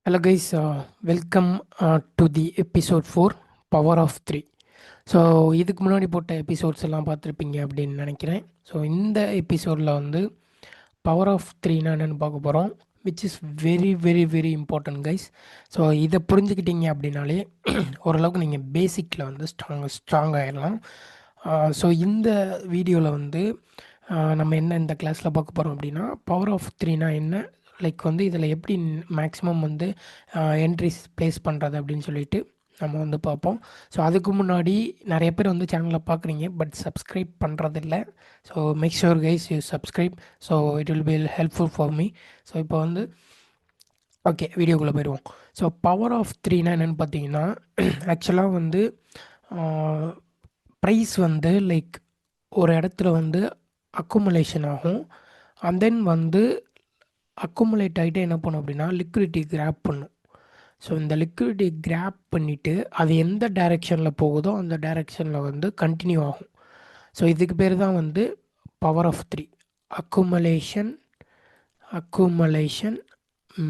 Hello guys, welcome to the episode 4 Power of 3. So இதுக்கு முன்னாடி போட்ட எபிசோட்ஸ் எல்லாம் பார்த்துருப்பீங்க அப்படின்னு நினைக்கிறேன். ஸோ இந்த எபிசோடில் வந்து பவர் ஆஃப் த்ரீனா என்னென்னு பார்க்க போகிறோம், which is very very very important guys. So இதை புரிஞ்சுக்கிட்டீங்க அப்படின்னாலே ஓரளவுக்கு நீங்கள் பேசிக்கில் வந்து ஸ்ட்ராங் ஆகிடலாம். ஸோ இந்த வீடியோவில் வந்து நம்ம என்ன இந்த கிளாஸில் பார்க்க போகிறோம் அப்படின்னா, பவர் ஆஃப் த்ரீனா என்ன, லைக் வந்து இதில் எப்படி மேக்ஸிமம் வந்து என்ட்ரிஸ் ப்ளேஸ் பண்ணுறது அப்படின்னு சொல்லிட்டு நம்ம வந்து பார்ப்போம். ஸோ அதுக்கு முன்னாடி நிறைய பேர் வந்து சேனலில் பார்க்குறீங்க பட் சப்ஸ்கிரைப் பண்ணுறதில்ல. So make sure guys you subscribe. So it will be helpful for me. So இப்போ வந்து ஓகே வீடியோக்குள்ளே போயிடுவோம். ஸோ பவர் ஆஃப் த்ரீனா என்னென்னு பார்த்தீங்கன்னா, ஆக்சுவலாக வந்து ப்ரைஸ் வந்து லைக் ஒரு இடத்துல வந்து அக்குமுலேஷன் ஆகும். அண்ட் தென் வந்து அக்குமுலேட் ஆகிட்டே என்ன பண்ணும் அப்படின்னா லிக்விடிட்டி கிராப் பண்ணும். ஸோ இந்த லிக்விடிட்டி கிராப் பண்ணிவிட்டு அது எந்த டைரெக்ஷனில் போகுதோ அந்த டைரெக்ஷனில் வந்து கண்டினியூ ஆகும். ஸோ இதுக்கு பேர் தான் வந்து power of three. Accumulation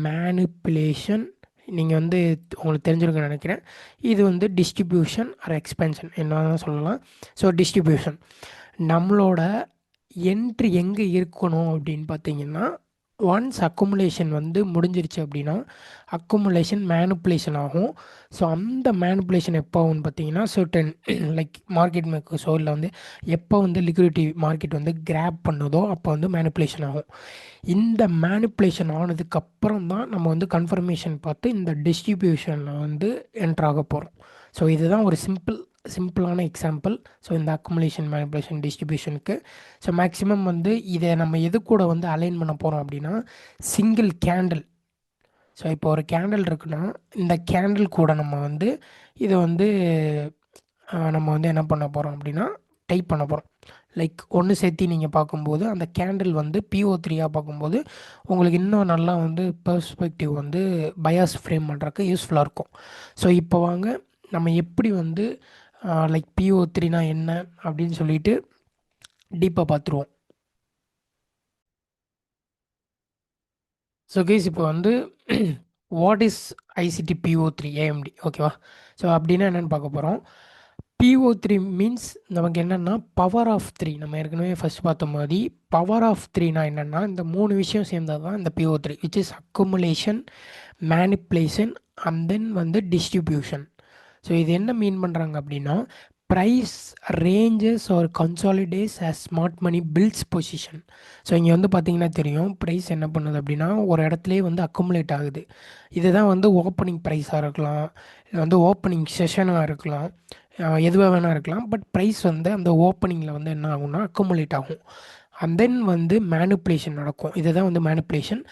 manipulation. நீங்கள் வந்து உங்களுக்கு தெரிஞ்சிருக்குன்னு நினைக்கிறேன். இது வந்து டிஸ்ட்ரிபியூஷன் ஆர் எக்ஸ்பென்ஷன் என்ன சொல்லலாம். ஸோ டிஸ்ட்ரிபியூஷன் நம்மளோட என்ட்ரி எங்கே இருக்கணும் அப்படின்னு பார்த்தீங்கன்னா, ஒன்ஸ் அக்குமுலேஷன் வந்து முடிஞ்சிருச்சு அப்படின்னா அக்குமுலேஷன் மேனிப்புலேஷன் ஆகும். ஸோ அந்த மேனிப்புலேஷன் எப்போ ஆகும்னு பார்த்தீங்கன்னா, சர்டன் லைக் மார்க்கெட் மேக்கர்ஸோ இல்லை வந்து எப்போ வந்து லிக்விடிட்டி மார்க்கெட் வந்து கிராப் பண்ணுதோ அப்போ வந்து மேனிப்புலேஷன் ஆகும். இந்த மேனிப்புலேஷன் ஆனதுக்கப்புறம் தான் நம்ம வந்து கன்ஃபர்மேஷன் பார்த்து இந்த டிஸ்ட்ரிபியூஷனில் வந்து என்ட்ராக போகிறோம். ஸோ இதுதான் ஒரு சிம்பிளான எக்ஸாம்பிள். ஸோ இந்த அக்குமுலேஷன் மேனிப்புலேஷன் டிஸ்ட்ரிபியூஷனுக்கு. ஸோ மேக்ஸிமம் வந்து இதை நம்ம எது கூட வந்து அலைன் பண்ண போகிறோம் அப்படின்னா சிங்கிள் கேண்டில். ஸோ இப்போ ஒரு கேண்டில் இருக்குன்னா இந்த கேண்டில் கூட நம்ம வந்து இதை வந்து நம்ம வந்து என்ன பண்ண போகிறோம் அப்படின்னா டைப் பண்ண போகிறோம். லைக் ஒன்று சேர்த்தி நீங்கள் பார்க்கும்போது அந்த கேண்டில் வந்து PO3 பார்க்கும்போது உங்களுக்கு இன்னும் நல்லா வந்து பெர்ஸ்பெக்டிவ் வந்து பயாஸ் ஃப்ரேம் பண்ணுறதுக்கு யூஸ்ஃபுல்லாக இருக்கும். ஸோ இப்போ வாங்க நம்ம எப்படி வந்து லைக் PO3னா என்ன அப்படின்னு சொல்லிட்டு டீப்பாக பார்த்துருவோம். ஸோ கேஸ் இப்போ வந்து what is ICT PO3 AMD ஓகேவா. ஸோ அப்படின்னா என்னென்னு பார்க்க போகிறோம். PO3 மீன்ஸ் நமக்கு என்னென்னா பவர் ஆஃப் த்ரீ. நம்ம ஏற்கனவே ஃபஸ்ட் பார்த்த மாதிரி பவர் ஆஃப் த்ரீனா என்னென்னா இந்த 3 விஷயம் சேர்ந்தது தான் இந்த PO3, which is accumulation, manipulation and then வந்து டிஸ்ட்ரிபியூஷன். ஸோ இது என்ன மீன் பண்ணுறாங்க அப்படின்னா, price ranges are consolidates as smart money builds position. So இங்கே வந்து பார்த்தீங்கன்னா தெரியும் ப்ரைஸ் என்ன பண்ணுது அப்படின்னா ஒரு இடத்துலேயே வந்து அக்குமுலேட் ஆகுது. இதுதான் வந்து ஓப்பனிங் ப்ரைஸாக இருக்கலாம், இது வந்து ஓப்பனிங் செஷனாக இருக்கலாம், எதுவாக வேணால் இருக்கலாம். பட் ப்ரைஸ் வந்து அந்த ஓப்பனிங்கில் வந்து என்ன ஆகும்னா அக்குமுலேட் ஆகும். அண்ட் தென் வந்து மேனிப்புலேஷன் நடக்கும். இதுதான் வந்து manipulation.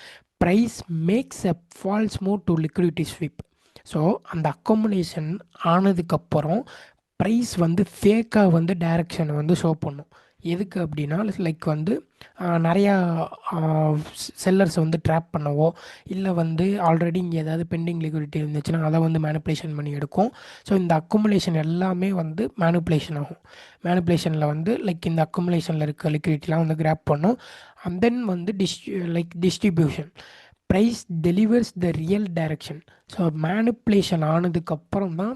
Price makes a false move to liquidity sweep. So அந்த அக்குமுலேஷன் ஆனதுக்கப்புறம் ப்ரைஸ் வந்து ஃபேக்காக வந்து டைரக்ஷனை வந்து ஷோ பண்ணும். எதுக்கு அப்படின்னா லைக் வந்து நிறையா செல்லர்ஸ் வந்து ட்ராப் பண்ணவோ இல்லை வந்து ஆல்ரெடி இங்கே ஏதாவது பெண்டிங் லிக்விடிட்டி இருந்துச்சுன்னா அதை வந்து மேனிப்புலேஷன் பண்ணி எடுக்கும். ஸோ இந்த அக்குமுலேஷன் எல்லாமே வந்து மேனிப்புலேஷன் ஆகும். மேனிப்புலேஷனில் வந்து லைக் இந்த அக்குமுலேஷனில் இருக்க லிக்விடிட்டிலாம் வந்து கிராப் பண்ணும். அண்ட் தென் வந்து distribution price delivers the real direction. So manipulation ஆனதுக்கப்புறம் தான்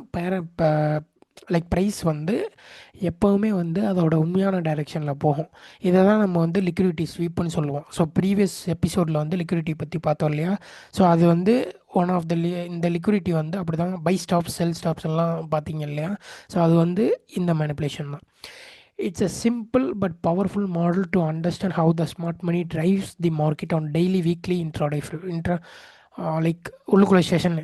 லைக் ப்ரைஸ் வந்து எப்போவுமே வந்து அதோட உண்மையான டைரெக்ஷனில் போகும். இதை தான் நம்ம வந்து லிக்விடிட்டி ஸ்வீப்னு சொல்லுவோம். ஸோ ப்ரீவியஸ் எபிசோடில் வந்து லிக்விடிட்டி பற்றி பார்த்தோம் இல்லையா. ஸோ அது வந்து ஒன் ஆஃப் த இந்த லிக்விடிட்டி வந்து அப்படி தான் பை ஸ்டாப்ஸ் செல் ஸ்டாப்ஸ் எல்லாம் பார்த்தீங்க இல்லையா. ஸோ அது வந்து இந்த மேனிப்புலேஷன் தான். It's a simple but powerful model to understand how the smart money drives the market on daily, weekly, intraday, like உள்ளுக்குள்ள செஷன்.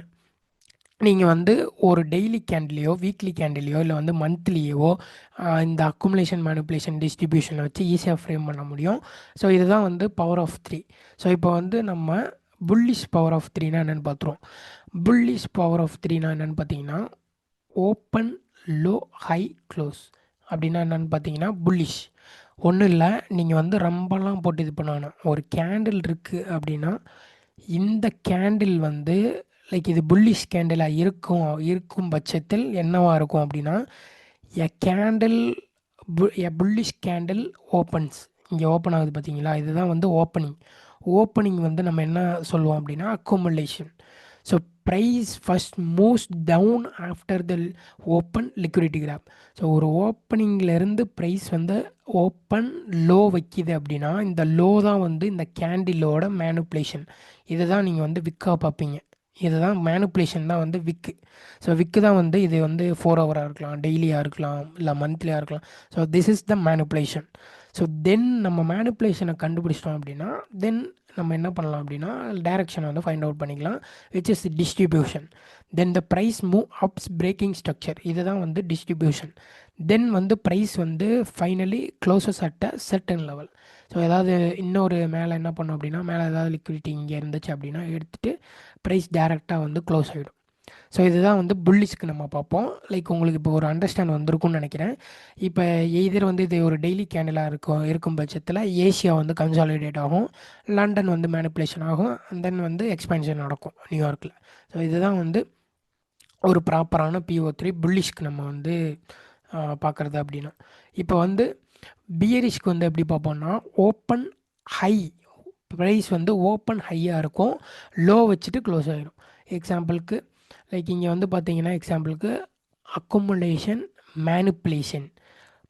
நீங்கள் வந்து ஒரு டெய்லி கேண்டிலையோ வீக்லி கேண்டிலையோ இல்லை வந்து மந்த்லியோ இந்த அக்குமுலேஷன் மேனிப்புலேஷன் டிஸ்ட்ரிபியூஷனை வச்சு ஈஸியாக ஃப்ரேம் பண்ண முடியும். ஸோ இதுதான் வந்து பவர் ஆஃப் த்ரீ. ஸோ இப்போ வந்து நம்ம புல்லிஷ் பவர் ஆஃப் த்ரீனா என்னென்னு பார்த்துருவோம். புல்லிஷ் பவர் ஆஃப் த்ரீனா என்னென்னு பார்த்தீங்கன்னா ஓப்பன் லோ ஹை க்ளோஸ். அப்படின்னா என்னென்னு பார்த்தீங்கன்னா புல்லிஷ் ஒன்றும் இல்லை, நீங்கள் வந்து ரொம்பலாம் போட்டு இது பண்ண வேணாம். ஒரு கேண்டில் இருக்குது அப்படின்னா இந்த கேண்டில் வந்து லைக் இது புல்லிஷ் கேண்டிலாக இருக்கும் பட்சத்தில் என்னவாக இருக்கும் அப்படின்னா எ புல்லிஷ் கேண்டில் ஓப்பன்ஸ். இங்கே ஓப்பன் ஆகுது பார்த்தீங்களா, இதுதான் வந்து ஓப்பனிங் வந்து நம்ம என்ன சொல்லுவோம் அப்படின்னா accumulation. So price first moves down after the open liquidity grab. So ஒரு ஓப்பனிங்லேருந்து ப்ரைஸ் வந்து ஓப்பன் லோ வைக்கிது அப்படின்னா இந்த லோ தான் வந்து இந்த கேண்டிலோட மேனுப்புலேஷன். இதை தான் நீங்கள் வந்து விக்காக பார்ப்பீங்க. இதுதான் மேனுப்புலேஷன் தான் வந்து விக்கு. ஸோ விக்கு தான் வந்து இது வந்து 4 ஹவராக இருக்கலாம், டெய்லியாக இருக்கலாம், இல்லை மந்த்லியாக இருக்கலாம். So this is the manipulation. So then நம்ம மேனுப்புலேஷனை கண்டுபிடிச்சிட்டோம் அப்படின்னா தென் நம்ம என்ன பண்ணலாம் அப்படின்னா டைரக்ஷனை வந்து ஃபைண்ட் அவுட் பண்ணிக்கலாம், which is distribution. Then the price move ups breaking structure, இதுதான் வந்து டிஸ்ட்ரிபியூஷன். தென் வந்து ப்ரைஸ் வந்து finally closes at a certain level. So ஏதாவது இன்னொரு மேலே என்ன பண்ணோம் அப்படின்னா மேலே ஏதாவது லிக்விடிட்டி இங்கே இருந்துச்சு அப்படின்னா எடுத்துகிட்டு ப்ரைஸ் டேரெக்டாக வந்து க்ளோஸ் ஆகிடும். ஸோ இதுதான் வந்து புல்லிஷ்க்கு நம்ம பார்ப்போம். லைக் உங்களுக்கு இப்போ ஒரு அண்டர்ஸ்டாண்ட் வந்திருக்கும்னு நினைக்கிறேன். இப்போ எய்தர் வந்து இது ஒரு டெய்லி கேண்டிலாக இருக்கும் பட்சத்தில் ஏஷியா வந்து கன்சாலிடேட் ஆகும், லண்டன் வந்து மேனிப்புலேஷன் ஆகும், அண்ட் தென் வந்து எக்ஸ்பென்ஷன் நடக்கும் நியூயார்க்கில். ஸோ இதுதான் வந்து ஒரு ப்ராப்பரான PO3 புல்லிஷ்க்கு நம்ம வந்து பார்க்குறது அப்படின்னா. இப்போ வந்து பியரிஷ்க்கு வந்து எப்படி பார்ப்போம்னா ஓப்பன் ஹை, ப்ரைஸ் வந்து ஓப்பன் ஹையாக இருக்கும், லோ வச்சுட்டு க்ளோஸ் ஆகிடும். எக்ஸாம்பிளுக்கு லைக் இங்கே வந்து பார்த்தீங்கன்னா எக்ஸாம்பிளுக்கு அக்குமுலேஷன், மேனிப்புலேஷன்,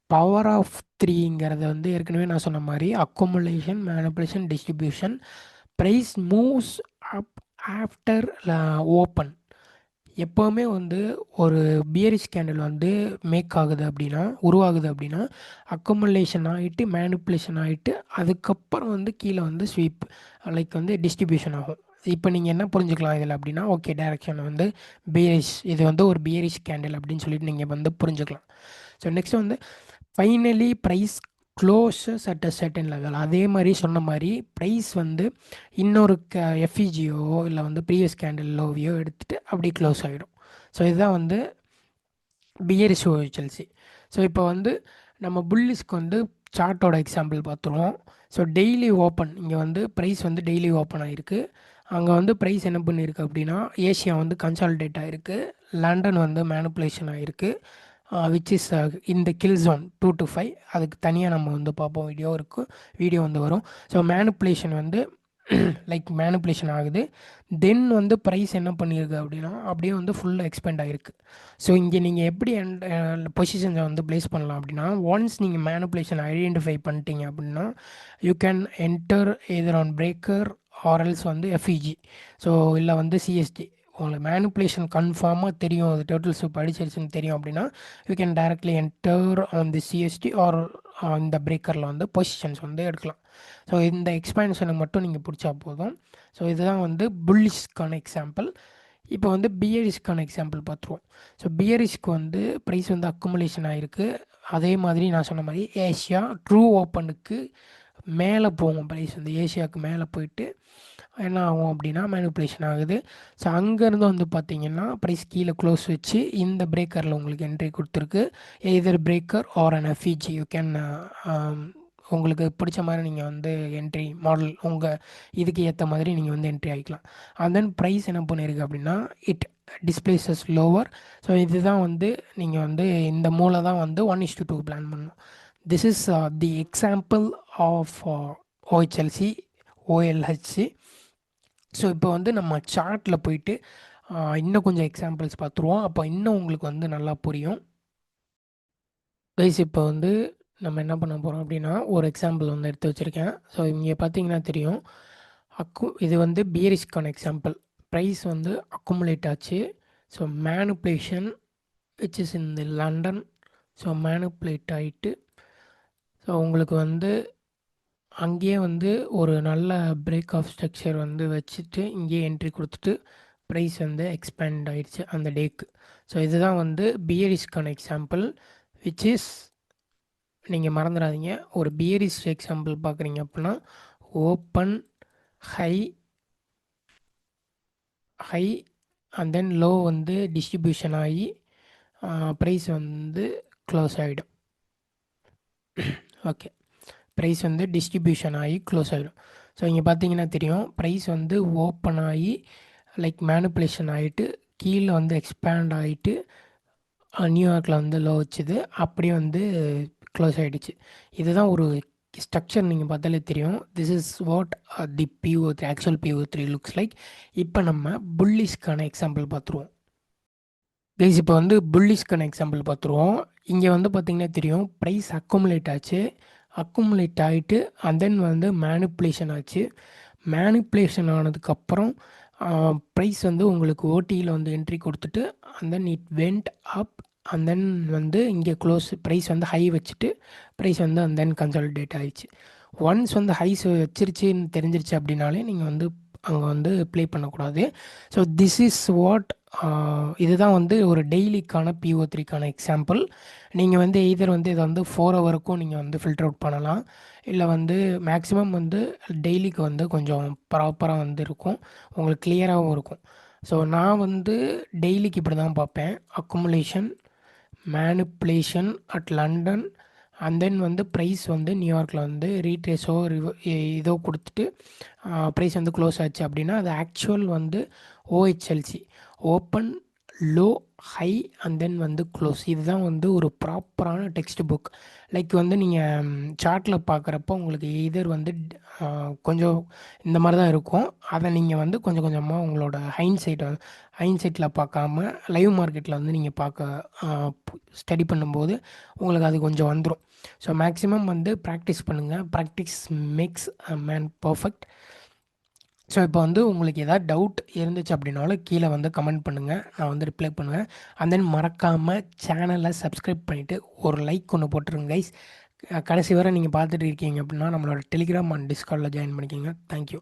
பவர் ஆஃப் த்ரீங்கிறத வந்து ஏற்கனவே நான் சொன்ன மாதிரி accumulation, manipulation, distribution. Price moves up after open. எப்போவுமே வந்து ஒரு பியரிஷ் கேண்டில் வந்து மேக் ஆகுது அப்படின்னா உருவாகுது அப்படின்னா அக்குமுலேஷன் ஆகிட்டு மேனிப்புலேஷன் ஆகிட்டு அதுக்கப்புறம் வந்து கீழே வந்து ஸ்வீப் லைக் வந்து டிஸ்ட்ரிபியூஷன் ஆகும். இப்போ நீங்கள் என்ன புரிஞ்சுக்கலாம் இதில் அப்படின்னா ஓகே டைரக்ஷன் வந்து பியரிஷ், இது வந்து ஒரு பியரிஷ் கேண்டில் அப்படின்னு சொல்லிட்டு நீங்கள் வந்து புரிஞ்சுக்கலாம். ஸோ நெக்ஸ்ட் வந்து finally price closes at a certain level. அதே மாதிரி சொன்ன மாதிரி ப்ரைஸ் வந்து இன்னொரு எஃப்இஜியோ இல்லை வந்து ப்ரீவியஸ் கேண்டில் லோவியோ எடுத்துகிட்டு அப்படி க்ளோஸ் ஆகிடும். ஸோ இதுதான் வந்து பியரிஷ் செல்சி. ஸோ இப்போ வந்து நம்ம புல்லிஸ்க்கு வந்து சார்ட்டோட எக்ஸாம்பிள் பார்த்துருவோம். ஸோ டெய்லி ஓப்பன், இங்கே வந்து ப்ரைஸ் வந்து டெய்லி ஓப்பன் ஆகிருக்கு. அங்கே வந்து ப்ரைஸ் என்ன பண்ணியிருக்கு அப்படின்னா ஏஷியா வந்து கன்சாலிடேட் ஆகிருக்கு, லண்டன் வந்து மேனுப்புலேஷன் ஆகிருக்கு, விச் இஸ் இந்த கில் ஜோன் 2 to 5. அதுக்கு தனியாக நம்ம வந்து பார்ப்போம், வீடியோ வந்து வரும். ஸோ மேனுப்புலேஷன் வந்து லைக் மேனுப்புலேஷன் ஆகுது. தென் வந்து ப்ரைஸ் என்ன பண்ணியிருக்கு அப்படின்னா அப்படியே வந்து ஃபுல்லாக எக்ஸ்பெண்ட் ஆகிருக்கு. ஸோ இங்கே நீங்கள் எப்படி பொசிஷன்ஸை வந்து ப்ளேஸ் பண்ணலாம் அப்படின்னா ஒன்ஸ் நீங்கள் மேனுப்புலேஷன் ஐடென்டிஃபை பண்ணிட்டீங்க அப்படின்னா you can enter either on breaker or else வந்து எஃப்இஜி, ஸோ இல்லை வந்து சிஎஸ்டி. உங்களுக்கு மேனுப்புலேஷன் கன்ஃபார்மாக தெரியும், அது டோட்டல் சூப் அடிச்சிருச்சுன்னு தெரியும் அப்படின்னா you can directly enter on the CST or இந்த பிரேக்கரில் வந்து பொசிஷன்ஸ் வந்து எடுக்கலாம். ஸோ இந்த எக்ஸ்பேன்ஷனுக்கு மட்டும் நீங்கள் பிடிச்சா போதும். ஸோ இதுதான் வந்து புல்லிஷ்க்கான எக்ஸாம்பிள். இப்போ வந்து பியரிஷ்க்கான எக்ஸாம்பிள் பார்த்துருவோம். ஸோ பியரிஷ்க்கு வந்து ப்ரைஸ் வந்து அக்குமுலேஷன் ஆகிருக்கு. அதே மாதிரி நான் சொன்ன மாதிரி ஏஷியா ட்ரூ ஓப்பனுக்கு மேலே போகும், ப்ரைஸ் வந்து ஏஷியாவுக்கு மேலே போயிட்டு என்ன ஆகும் அப்படின்னா மேனுப்புலேஷன் ஆகுது. ஸோ அங்கேருந்து வந்து பார்த்தீங்கன்னா ப்ரைஸ் கீழே க்ளோஸ் வச்சு இந்த பிரேக்கரில் உங்களுக்கு என்ட்ரி கொடுத்துருக்கு. Either breaker or on FVG you can உங்களுக்கு பிடிச்ச மாதிரி நீங்கள் வந்து என்ட்ரி மாடல் உங்கள் இதுக்கு ஏற்ற மாதிரி நீங்கள் வந்து என்ட்ரி ஆகிக்கலாம். அண்ட் தென் ப்ரைஸ் என்ன பண்ணியிருக்கு அப்படின்னா இட் டிஸ்பிளேசஸ் லோவர். ஸோ இதுதான் வந்து நீங்கள் வந்து இந்த மூலை தான் வந்து 1:2 பிளான் பண்ணணும். This is the example of OHLC OLHC. So இப்போ வந்து நம்ம சார்ட்டில் போயிட்டு இன்னும் கொஞ்சம் எக்ஸாம்பிள்ஸ் பார்த்துருவோம், அப்போ இன்னும் உங்களுக்கு வந்து நல்லா புரியும். கைஸ் இப்போ வந்து நம்ம என்ன பண்ண போகிறோம் அப்படின்னா ஒரு எக்ஸாம்பிள் வந்து எடுத்து வச்சுருக்கேன். ஸோ இங்கே பார்த்தீங்கன்னா தெரியும், இது வந்து பியரிஷ்க்கான எக்ஸாம்பிள். ப்ரைஸ் வந்து அக்குமுலேட் ஆச்சு. So manipulation which is in the London. So manipulate ஆகிட்டு ஸோ உங்களுக்கு வந்து அங்கேயே வந்து ஒரு நல்ல பிரேக் ஆஃப் ஸ்ட்ரக்சர் வந்து வச்சுட்டு இங்கேயே என்ட்ரி கொடுத்துட்டு ப்ரைஸ் வந்து எக்ஸ்பேண்ட் ஆகிடுச்சு அந்த டேக்கு. ஸோ இதுதான் வந்து பியரிஷ்க்கான எக்ஸாம்பிள், விச் இஸ் நீங்கள் மறந்துடாதீங்க. ஒரு பியரிஷ் எக்ஸாம்பிள் பார்க்குறீங்க அப்படின்னா open high high and then low வந்து டிஸ்ட்ரிபியூஷன் ஆகி ப்ரைஸ் வந்து க்ளோஸ் ஆகிடும். ஓகே, ப்ரைஸ் வந்து டிஸ்ட்ரிபியூஷன் ஆகி க்ளோஸ் ஆகிடும். ஸோ இங்கே பார்த்தீங்கன்னா தெரியும், ப்ரைஸ் வந்து ஓப்பன் ஆகி லைக் மேனுப்புலேஷன் ஆகிட்டு கீழே வந்து எக்ஸ்பேண்ட் ஆகிட்டு நியூயார்க்கில் வந்து லோ வச்சுது, அப்படியே வந்து க்ளோஸ் ஆகிடுச்சு. இதுதான் ஒரு ஸ்ட்ரக்சர் நீங்கள் பார்த்தாலே தெரியும். This is what the PO3 actual PO3 looks like. இப்போ நம்ம புல்லிஷ்க்கான எக்ஸாம்பிள் பார்த்துருவோம். கைஸ் இப்போ வந்து புல்லிஷ்க்கான எக்ஸாம்பிள் பார்த்துருவோம். இங்கே வந்து பார்த்திங்கன்னா தெரியும், ப்ரைஸ் அக்குமுலேட் ஆச்சு. அக்குமுலேட் ஆகிட்டு அண்ட் தென் வந்து மேனிப்புலேஷன் ஆச்சு. மேனிப்புலேஷன் ஆனதுக்கப்புறம் ப்ரைஸ் வந்து உங்களுக்கு ஓடியில் வந்து என்ட்ரி கொடுத்துட்டு and then it went up and then வந்து இங்கே க்ளோஸ் ப்ரைஸ் வந்து ஹை வச்சுட்டு ப்ரைஸ் வந்து அண்ட் தென் கன்சாலிடேட் ஆகிடுச்சு. ஒன்ஸ் வந்து ஹைஸ் வச்சிருச்சுன்னு தெரிஞ்சிருச்சு அப்படின்னாலே நீங்கள் வந்து அங்கே வந்து ப்ளே பண்ணக்கூடாது. ஸோ திஸ் இஸ் வாட் இதுதான் வந்து ஒரு டெய்லிக்கான PO3க்கான எக்ஸாம்பிள். நீங்கள் வந்து எய்தர் வந்து இதை வந்து 4 ஹவருக்கும் நீங்கள் வந்து ஃபில்டர் அவுட் பண்ணலாம், இல்லை வந்து மேக்ஸிமம் வந்து டெய்லிக்கு வந்து கொஞ்சம் ப்ராப்பராக வந்து இருக்கும், உங்களுக்கு கிளியராகவும் இருக்கும். ஸோ நான் வந்து டெய்லிக்கு இப்படி தான் பார்ப்பேன். Accumulation, manipulation at London and then வந்து ப்ரைஸ் வந்து நியூயார்க்கில் வந்து ரீட்ரேஸோ இதோ கொடுத்துட்டு ப்ரைஸ் வந்து க்ளோஸ் ஆச்சு அப்படின்னா அது ஆக்சுவல் வந்து OHLC open, low, high and then வந்து க்ளோஸ். இதுதான் வந்து ஒரு ப்ராப்பரான டெக்ஸ்ட் புக். லைக் வந்து நீங்கள் சார்ட்டில் பார்க்குறப்போ உங்களுக்கு எதர் வந்து கொஞ்சம் இந்த மாதிரி தான் இருக்கும். அதை நீங்கள் வந்து கொஞ்சம் கொஞ்சமாக உங்களோட ஹைன்சைட்டில் பார்க்காம லைவ் மார்க்கெட்டில் வந்து நீங்கள் ஸ்டடி பண்ணும்போது உங்களுக்கு அது கொஞ்சம் வந்துடும். ஸோ மேக்ஸிமம் வந்து ப்ராக்டிஸ் பண்ணுங்கள். Practice makes a man perfect. So இப்போ வந்து உங்களுக்கு எதாவது டவுட் இருந்துச்சு அப்படின்னாலும் கீழே வந்து கமெண்ட் பண்ணுங்கள், நான் வந்து ரிப்ளை பண்ணுவேன். அண்ட் தென் மறக்காமல் சேனலை சப்ஸ்கிரைப் பண்ணிவிட்டு ஒரு லைக் ஒன்று போட்டுருங்க கைஸ். கடைசி வரை நீங்கள் பார்த்துட்டு இருக்கீங்க அப்படின்னா நம்மளோட டெலிகிராம் அண்ட் டிஸ்கார்டில் ஜாயின் பண்ணிக்கோங்க. தேங்க்யூ.